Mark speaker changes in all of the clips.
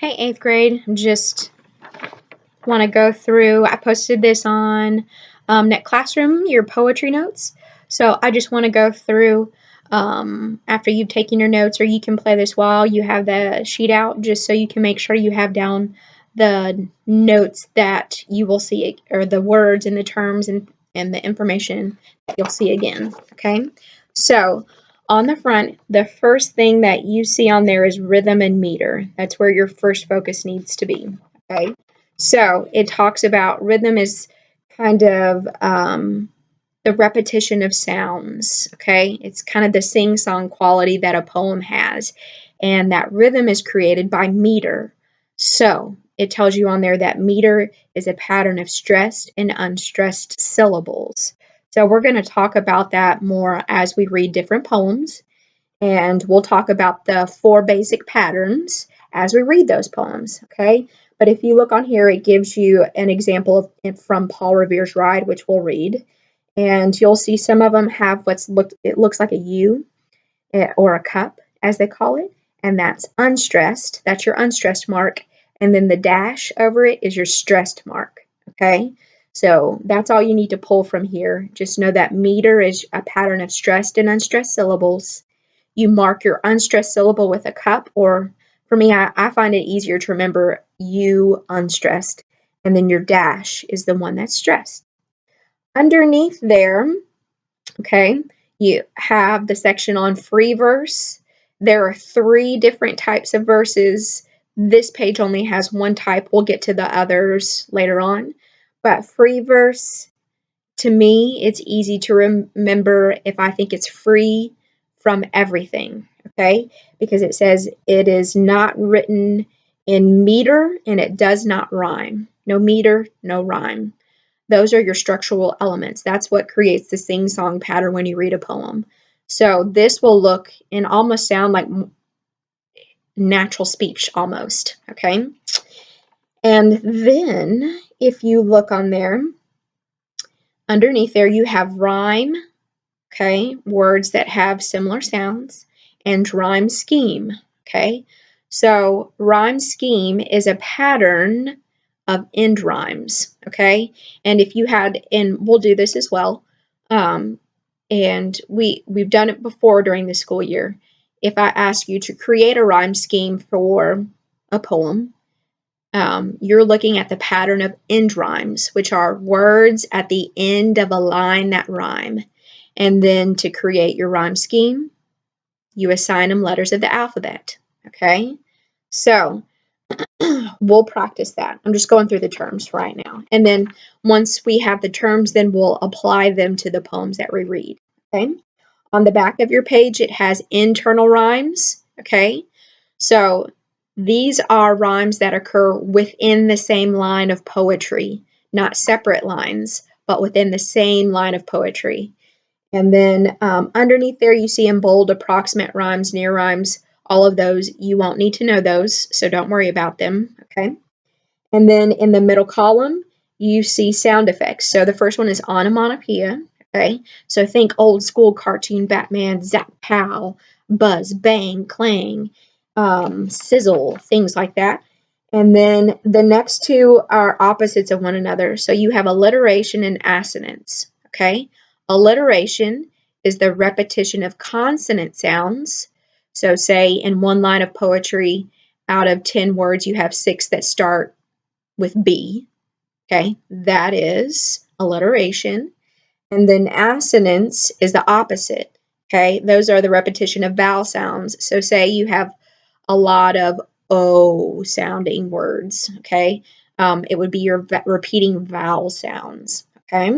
Speaker 1: Hey, 8th grade, just want to go through, I posted this on NetClassroom, your poetry notes. So I just want to go through after you've taken your notes, or you can play this while you have the sheet out, just so you can make sure you have down the notes that you will see, or the words and the terms and the information that you'll see again, okay? So on the front, the first thing that you see on there is rhythm and meter. That's where your first focus needs to be, okay? So it talks about rhythm is kind of the repetition of sounds, okay? It's kind of the sing-song quality that a poem has. And that rhythm is created by meter. So it tells you on there that meter is a pattern of stressed and unstressed syllables. So we're going to talk about that more as we read different poems. And we'll talk about the 4 basic patterns as we read those poems, okay? But if you look on here, it gives you an example from Paul Revere's Ride, which we'll read. And you'll see some of them have it looks like a U, or a cup, as they call it. And that's unstressed. That's your unstressed mark. And then the dash over it is your stressed mark, okay? So that's all you need to pull from here. Just know that meter is a pattern of stressed and unstressed syllables. You mark your unstressed syllable with a cup, or for me, I find it easier to remember U unstressed, and then your dash is the one that's stressed. Underneath there, okay, you have the section on free verse. There are 3 different types of verses. This page only has 1 type. We'll get to the others later on. But free verse, to me, it's easy to remember if I think it's free from everything, okay? Because it says it is not written in meter and it does not rhyme. No meter, no rhyme. Those are your structural elements. That's what creates the sing-song pattern when you read a poem. So this will look and almost sound like natural speech almost, okay? And then if you look on there, underneath there you have rhyme, okay, words that have similar sounds, and rhyme scheme, okay? So rhyme scheme is a pattern of end rhymes, okay? And if you had, and we'll do this as well, and we've done it before during the school year. If I ask you to create a rhyme scheme for a poem, you're looking at the pattern of end rhymes, which are words at the end of a line that rhyme. And then to create your rhyme scheme, you assign them letters of the alphabet, okay? So we'll practice that. I'm just going through the terms right now. And then once we have the terms, then we'll apply them to the poems that we read, okay? On the back of your page, it has internal rhymes, okay? So these are rhymes that occur within the same line of poetry, not separate lines, but within the same line of poetry. And then underneath there, you see in bold approximate rhymes, near rhymes, all of those. You won't need to know those, so don't worry about them, okay? And then in the middle column, you see sound effects. So the first one is onomatopoeia, okay? So think old school cartoon Batman, zap, pow, buzz, bang, clang, sizzle, things like that. And then the next 2 are opposites of one another. So you have alliteration and assonance, okay? Alliteration is the repetition of consonant sounds. So say in one line of poetry, out of 10 words, you have 6 that start with B, okay? That is alliteration. And then assonance is the opposite, okay? Those are the repetition of vowel sounds. So say you have a lot of O sounding words, okay? It would be your repeating vowel sounds, okay?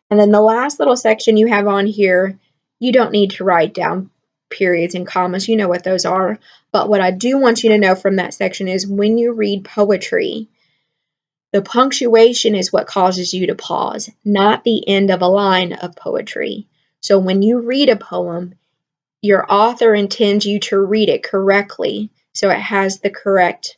Speaker 1: And then the last little section you have on here, you don't need to write down periods and commas. You know what those are. But what I do want you to know from that section is when you read poetry, the punctuation is what causes you to pause, not the end of a line of poetry. So when you read a poem, your author intends you to read it correctly, so it has the correct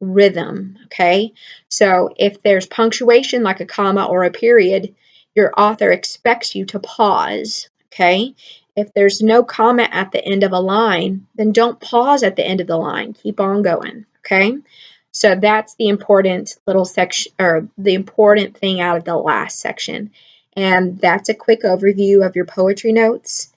Speaker 1: rhythm, okay? So if there's punctuation like a comma or a period, your author expects you to pause, okay? If there's no comma at the end of a line, then don't pause at the end of the line. Keep on going, okay? So that's the important little section, or the important thing out of the last section. And that's a quick overview of your poetry notes.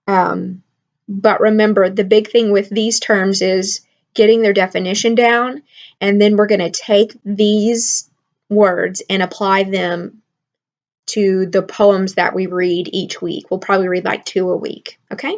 Speaker 1: But remember, the big thing with these terms is getting their definition down, and then we're going to take these words and apply them to the poems that we read each week. We'll probably read like 2 a week, okay?